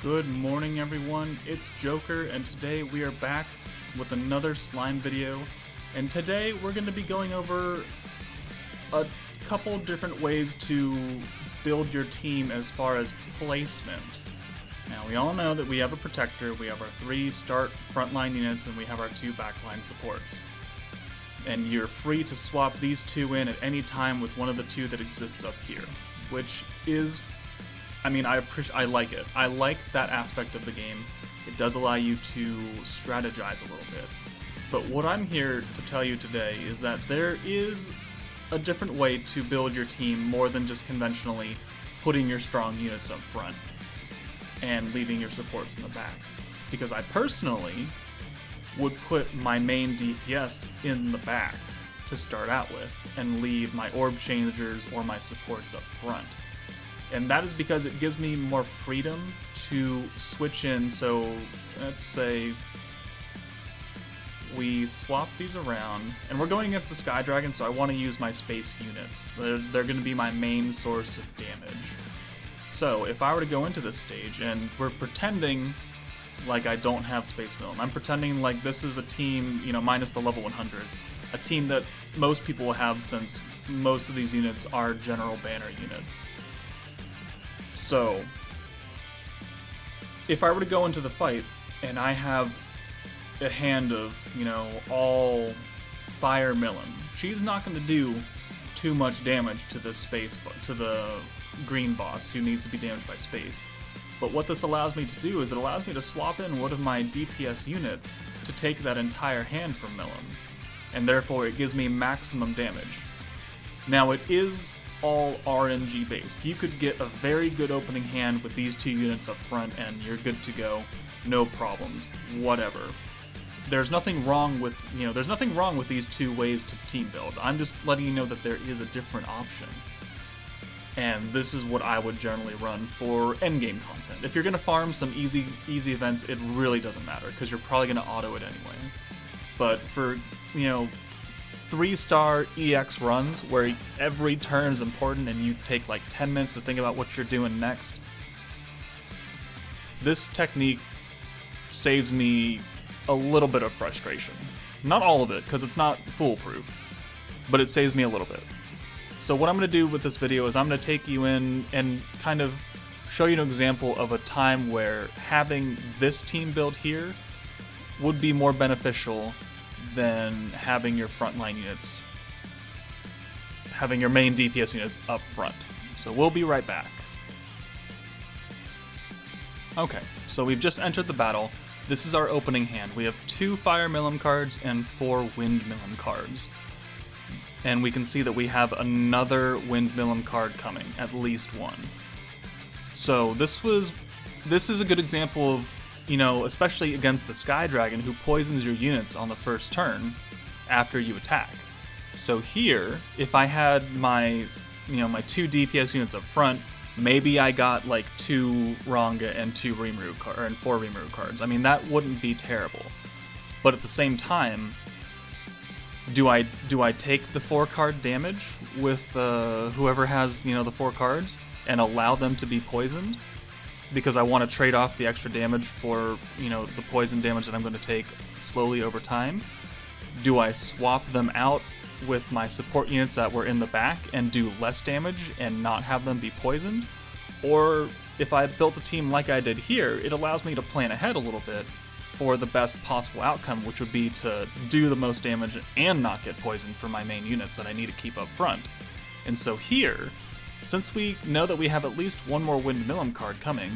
Good morning, everyone. It's Joker, and today we are back with another slime video. And today we're going to be going over a couple different ways to build your team as far as placement. Now, we all know that we have a protector, we have our 3 start frontline units, and we have our 2 backline supports. And you're free to swap these 2 in at any time with one of the 2 that exists up here, which is, I like it. I like that aspect of the game. It does allow you to strategize a little bit. But what I'm here to tell you today is that there is a different way to build your team more than just conventionally putting your strong units up front and leaving your supports in the back. Because I personally would put my main DPS in the back to start out with and leave my orb changers or my supports up front. And that is because it gives me more freedom to switch in. So let's say we swap these around, and we're going against the Sky Dragon, so I want to use my space units. They're going to be my main source of damage. So if I were to go into this stage, and we're pretending like I don't have Space Villain, I'm pretending like this is a team, minus the level 100s, a team that most people will have since most of these units are General Banner units. So, if I were to go into the fight, and I have a hand of, all Fire Millen, she's not going to do too much damage to this to the green boss who needs to be damaged by space. But what this allows me to do is it allows me to swap in one of my DPS units to take that entire hand from Millen, and therefore it gives me maximum damage. Now it is all RNG based. You could get a very good opening hand with these 2 units up front and you're good to go, no problems, whatever. There's nothing wrong with, these 2 ways to team build. I'm just letting you know that there is a different option. And this is what I would generally run for endgame content. If you're going to farm some easy events, it really doesn't matter because you're probably going to auto it anyway. But for, 3-star EX runs where every turn is important and you take like 10 minutes to think about what you're doing next, this technique saves me a little bit of frustration. Not all of it, because it's not foolproof, but it saves me a little bit. So what I'm going to do with this video is I'm going to take you in and kind of show you an example of a time where having this team build here would be more beneficial than having your frontline units, having your main DPS units up front. So we'll be right back. Okay, so we've just entered the battle. This is our opening hand. We have 2 Fire Millen cards and 4 Wind Millen cards. And we can see that we have another Wind Millen card coming, at least one. So this is a good example of, especially against the Sky Dragon, who poisons your units on the first turn after you attack. So here, if I had my 2 DPS units up front, maybe I got like 2 Ranga and 2 Rimuru and 4 Rimuru cards. That wouldn't be terrible. But at the same time, do I take the 4-card damage with whoever has the 4 cards and allow them to be poisoned? Because I want to trade off the extra damage for, the poison damage that I'm going to take slowly over time? Do I swap them out with my support units that were in the back and do less damage and not have them be poisoned? Or if I built a team like I did here, it allows me to plan ahead a little bit for the best possible outcome, which would be to do the most damage and not get poisoned for my main units that I need to keep up front. And so here, since we know that we have at least one more Wind Millen card coming,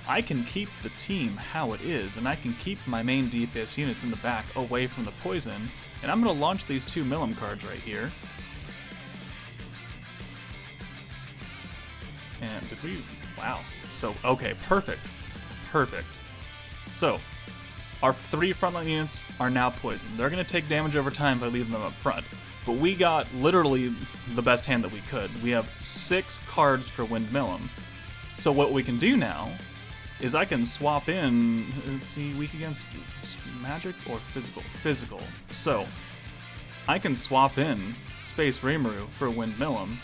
I can keep the team how it is, and I can keep my main DPS units in the back away from the poison, and I'm going to launch these 2 Millen cards right here. And did we... Wow. So, okay, perfect. Perfect. So, our 3 frontline units are now poisoned. They're going to take damage over time if I leave them up front. But we got literally the best hand that we could. We have 6 cards for Wind Millen. So what we can do now is I can swap in, let's see, weak against magic or physical? Physical. So I can swap in Space Rimuru for Wind Millen.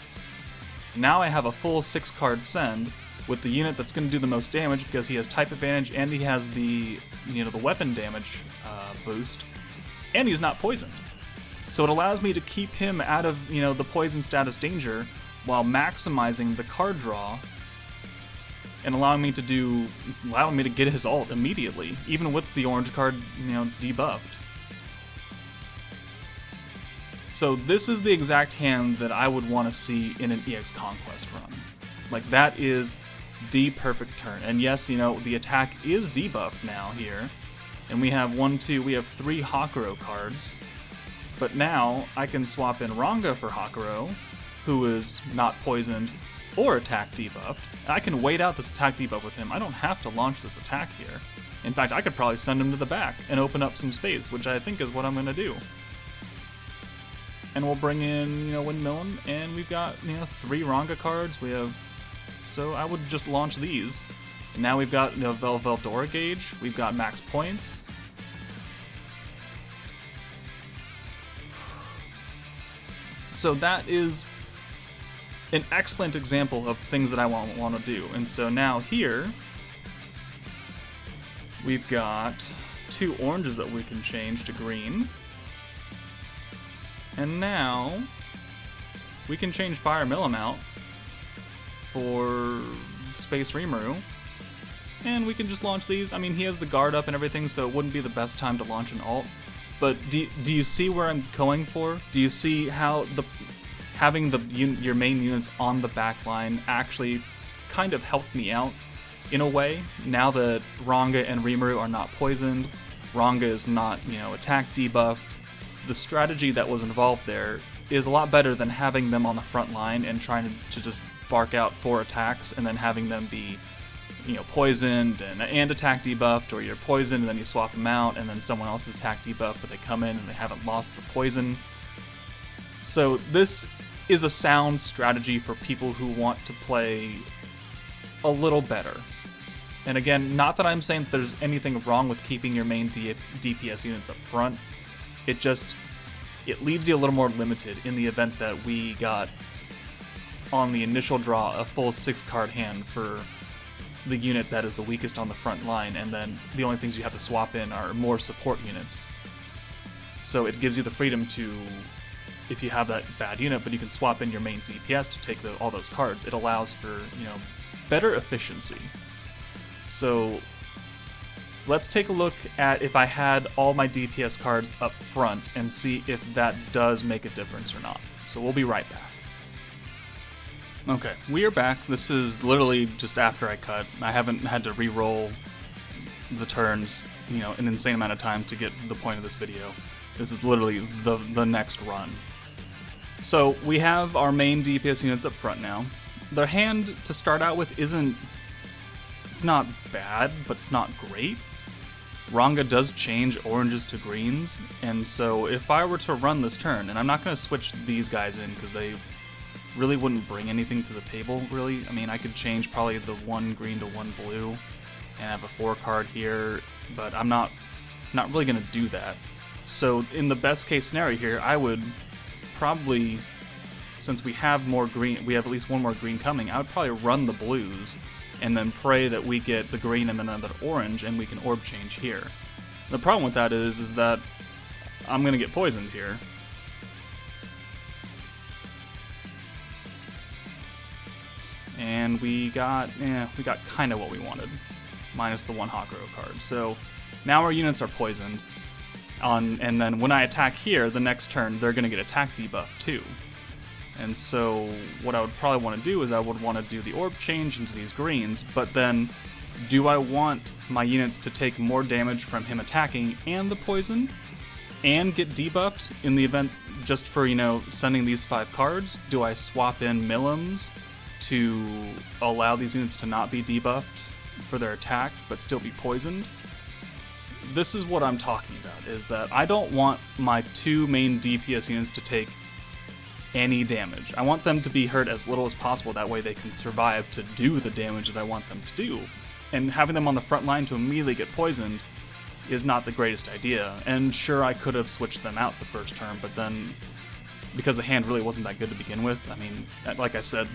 Now I have a full 6-card send, with the unit that's going to do the most damage because he has type advantage and he has the the weapon damage boost, and he's not poisoned. So it allows me to keep him out of the poison status danger while maximizing the card draw and allowing me to get his ult immediately, even with the orange card debuffed. So this is the exact hand that I would want to see in an EX Conquest run. Like, that is the perfect turn. And yes, the attack is debuffed now here. And we have 3 Hakuro cards. But now I can swap in Ranga for Hakuro, who is not poisoned or attack debuffed. I can wait out this attack debuff with him. I don't have to launch this attack here. In fact, I could probably send him to the back and open up some space, which I think is what I'm going to do. And we'll bring in, Windmillum, and we've got, 3 Ranga cards. So I would just launch these. And now we've got, Veldora Gauge. We've got max points. So that is an excellent example of things that I want to do. And so now here, we've got 2 oranges that we can change to green. And now we can change Fire Millum out for Space Rimuru. And we can just launch these. I mean, he has the guard up and everything, so it wouldn't be the best time to launch an ult. But do you see where I'm going for? Do you see how having your main units on the back line actually kind of helped me out in a way? Now that Ranga and Rimuru are not poisoned, Ranga is not, attack debuffed, the strategy that was involved there is a lot better than having them on the front line and trying to just bark out 4 attacks and then having them be poisoned and attack debuffed, or you're poisoned and then you swap them out and then someone else is attack debuffed but they come in and they haven't lost the poison. So this is a sound strategy for people who want to play a little better. And again, not that I'm saying that there's anything wrong with keeping your main DPS units up front. It leaves you a little more limited in the event that we got on the initial draw a full 6-card hand for the unit that is the weakest on the front line, and then the only things you have to swap in are more support units. So it gives you the freedom to, if you have that bad unit, but you can swap in your main DPS to take all those cards. It allows for, better efficiency. So let's take a look at if I had all my DPS cards up front and see if that does make a difference or not. So we'll be right back. Okay, we are back. This is literally just after I cut. I haven't had to re-roll the turns, an insane amount of times to get the point of this video. This is literally the next run. So we have our main DPS units up front now. Their hand to start out with it's not bad, but it's not great. Ranga does change oranges to greens, and so if I were to run this turn, and I'm not going to switch these guys in because they really wouldn't bring anything to the table, really. I mean, I could change probably the 1 green to 1 blue and have a 4 card here, but I'm not really going to do that. So in the best case scenario here, I would probably, since we have more green, we have at least 1 more green coming, I would probably run the blues and then pray that we get the green and then another orange and we can orb change here. The problem with that is that I'm going to get poisoned here. And we got kind of what we wanted, minus the 1 Hakuro card. So now our units are poisoned, and then when I attack here, the next turn, they're going to get attack debuff too. And so what I would probably want to do is I would want to do the orb change into these greens, but then do I want my units to take more damage from him attacking and the poison, and get debuffed in the event just for, sending these 5 cards? Do I swap in Millums to allow these units to not be debuffed for their attack, but still be poisoned? This is what I'm talking about, is that I don't want my 2 main DPS units to take any damage. I want them to be hurt as little as possible, that way they can survive to do the damage that I want them to do. And having them on the front line to immediately get poisoned is not the greatest idea. And sure, I could have switched them out the first turn, but then, because the hand really wasn't that good to begin with, I mean, like I said,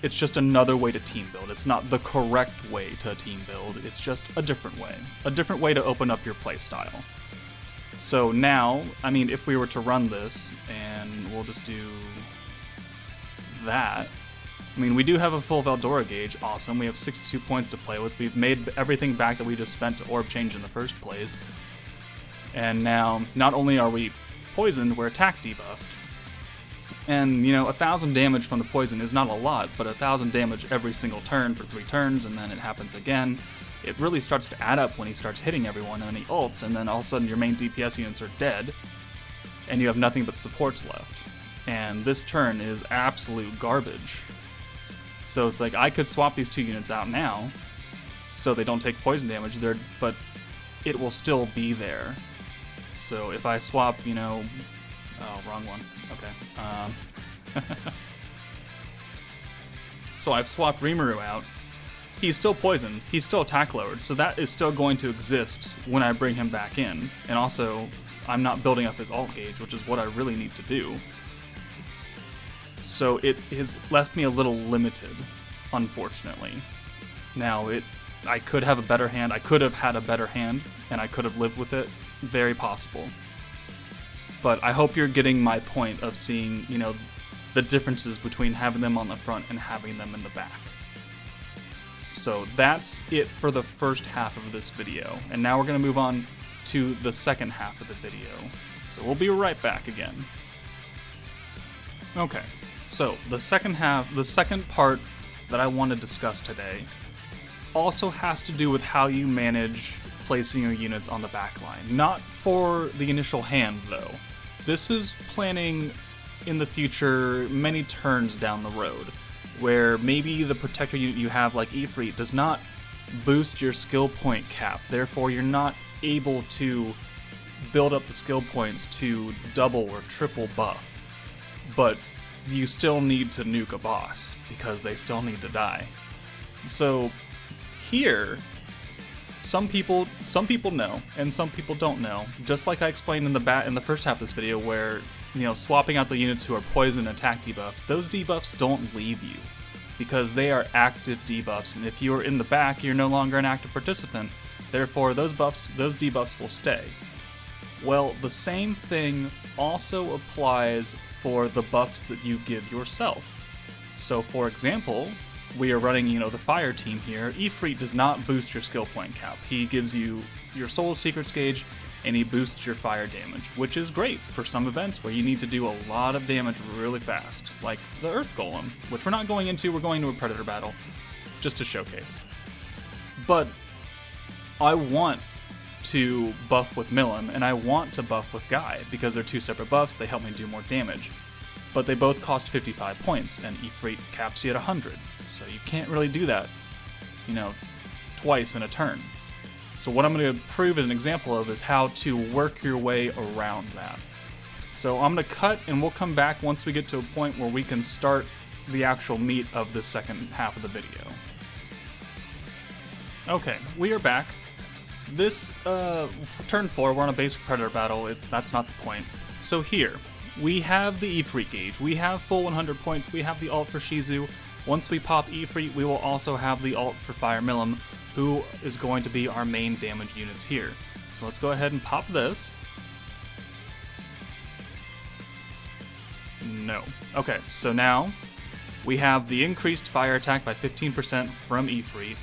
it's just another way to team build. It's not the correct way to team build, it's just a different way to open up your playstyle. So now, I mean, if we were to run this, and we'll just do that, I mean, we do have a full Veldora gauge, awesome, we have 62 points to play with, we've made everything back that we just spent to orb change in the first place, and now, not only are we poisoned, we're attack debuffed. And, you know, 1,000 damage from the poison is not a lot, but 1,000 damage every single turn for 3 turns, and then it happens again. It really starts to add up when he starts hitting everyone, and then he ults, and then all of a sudden your main DPS units are dead, and you have nothing but supports left. And this turn is absolute garbage. So it's like, I could swap these 2 units out now, so they don't take poison damage, but it will still be there. So if I swap, you know... Oh, wrong one. Okay. So I've swapped Rimuru out. He's still poisoned. He's still attack lowered. So that is still going to exist when I bring him back in. And also, I'm not building up his ult gauge, which is what I really need to do. So it has left me a little limited, unfortunately. Now, I could have a better hand. I could have had a better hand, and I could have lived with it. Very possible. But I hope you're getting my point of seeing, you know, the differences between having them on the front and having them in the back. So that's it for the first half of this video. And now we're going to move on to the second half of the video. So we'll be right back again. Okay, so the second part that I want to discuss today also has to do with how you manage placing your units on the back line. Not for the initial hand, though. This is planning in the future, many turns down the road, where maybe the protector unit you have, like Ifrit, does not boost your skill point cap. Therefore, you're not able to build up the skill points to double or triple buff. But you still need to nuke a boss, because they still need to die. So, here... Some people know, and some people don't know. Just like I explained in the first half of this video, where, you know, swapping out the units who are poison and attack debuff, those debuffs don't leave you, because they are active debuffs, and if you are in the back, you're no longer an active participant. Therefore, those debuffs will stay. Well, the same thing also applies for the buffs that you give yourself. So, for example, we are running, you know, the fire team here. Ifrit does not boost your skill point cap. He gives you your soul secrets gauge, and he boosts your fire damage, which is great for some events where you need to do a lot of damage really fast, like the Earth Golem, which we're not going into, we're going to a Predator battle, just to showcase. But I want to buff with Milim, and I want to buff with Guy, because they're 2 separate buffs, they help me do more damage. But they both cost 55 points, and Ifrit caps you at 100. So you can't really do that, you know, twice in a turn. So what I'm going to prove an example of is how to work your way around that. So I'm going to cut, and we'll come back once we get to a point where we can start the actual meat of the second half of the video. Okay, we are back. This, turn 4, we're on a basic Predator battle. That's not the point. So here, we have the Ifrit gauge. We have full 100 points. We have the ult for Shizu. Once we pop Ifrit, we will also have the ult for Fire Milim, who is going to be our main damage units here. So let's go ahead and pop this. No. Okay, so now we have the increased fire attack by 15% from Ifrit,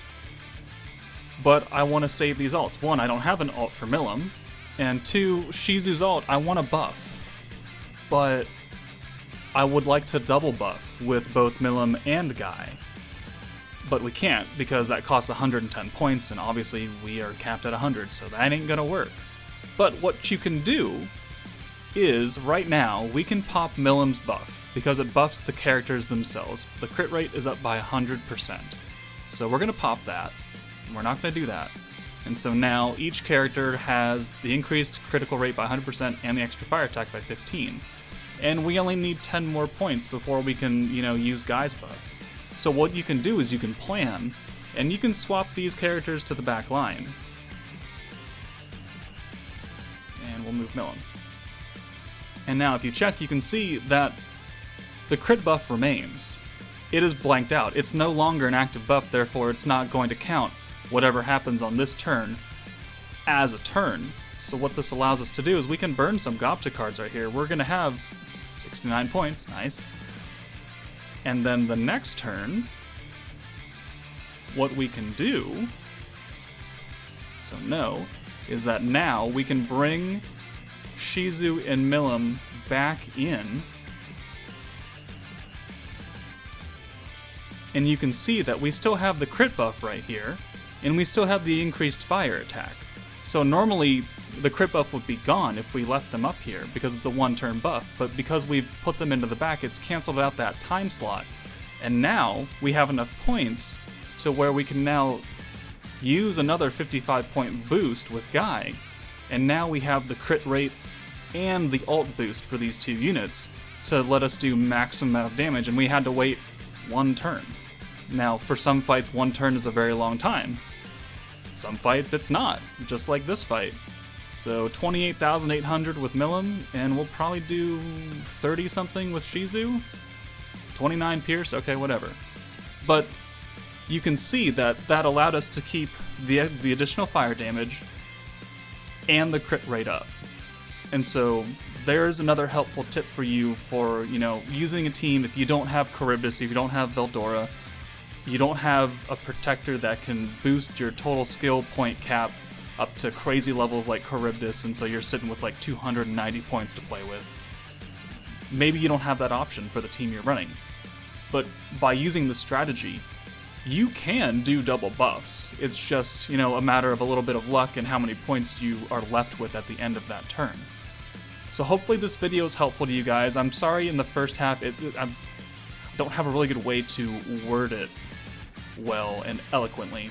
but I want to save these ults. 1, I don't have an ult for Milim, and 2, Shizu's ult, I want to buff, but I would like to double buff with both Milim and Guy, but we can't because that costs 110 points, and obviously we are capped at 100, so that ain't gonna work. But what you can do is, right now, we can pop Milim's buff, because it buffs the characters themselves. The crit rate is up by 100%. So we're gonna pop that. We're not gonna do that. And so now each character has the increased critical rate by 100% and the extra fire attack by 15. And we only need 10 more points before we can, you know, use Guy's buff. So what you can do is you can plan, and you can swap these characters to the back line. And we'll move Milim. And now if you check, you can see that the crit buff remains. it is blanked out. It's no longer an active buff, therefore it's not going to count whatever happens on this turn as a turn. So what this allows us to do is we can burn some Gobta cards right here. We're going to have 69 points, nice. And then the next turn, what we can do, so no, is that now we can bring Shizu and Milim back in. And you can see that we still have the crit buff right here, and we still have the increased fire attack. So normally the crit buff would be gone if we left them up here because it's a one-turn buff, but because we've put them into the back, it's canceled out that time slot. And now we have enough points to where we can now use another 55-point boost with Guy, and now we have the crit rate and the ult boost for these two units to let us do maximum amount of damage, and we had to wait one turn. Now, for some fights, one turn is a very long time. Some fights, it's not, just like this fight. So 28,800 with Milim, and we'll probably do 30-something with Shizu? 29 Pierce? Okay, whatever. But you can see that that allowed us to keep the additional fire damage and the crit rate up. And so there's another helpful tip for you for, using a team if you don't have Charybdis, if you don't have Veldora, you don't have a protector that can boost your total skill point cap up to crazy levels like Charybdis, and so you're sitting with like 290 points to play with. Maybe you don't have that option for the team you're running. But by using this strategy, you can do double buffs. It's just, a matter of a little bit of luck and how many points you are left with at the end of that turn. So hopefully this video is helpful to you guys. I'm sorry in the first half, I don't have a really good way to word it well and eloquently.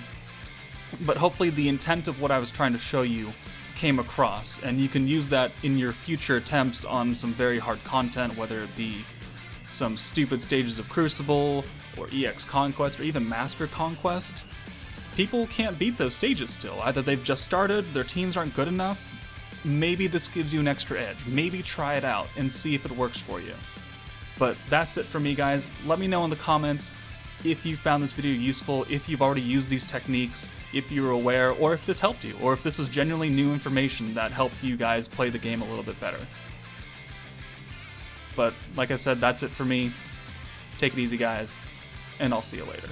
But hopefully the intent of what I was trying to show you came across, and you can use that in your future attempts on some very hard content, whether it be some stupid stages of Crucible, or EX Conquest, or even Master Conquest. People can't beat those stages still. Either they've just started, their teams aren't good enough. Maybe this gives you an extra edge. Maybe try it out and see if it works for you. But that's it for me, guys. Let me know in the comments if you found this video useful, if you've already used these techniques, if you were aware, or if this helped you, or if this was genuinely new information that helped you guys play the game a little bit better. But like I said, that's it for me. Take it easy, guys, and I'll see you later.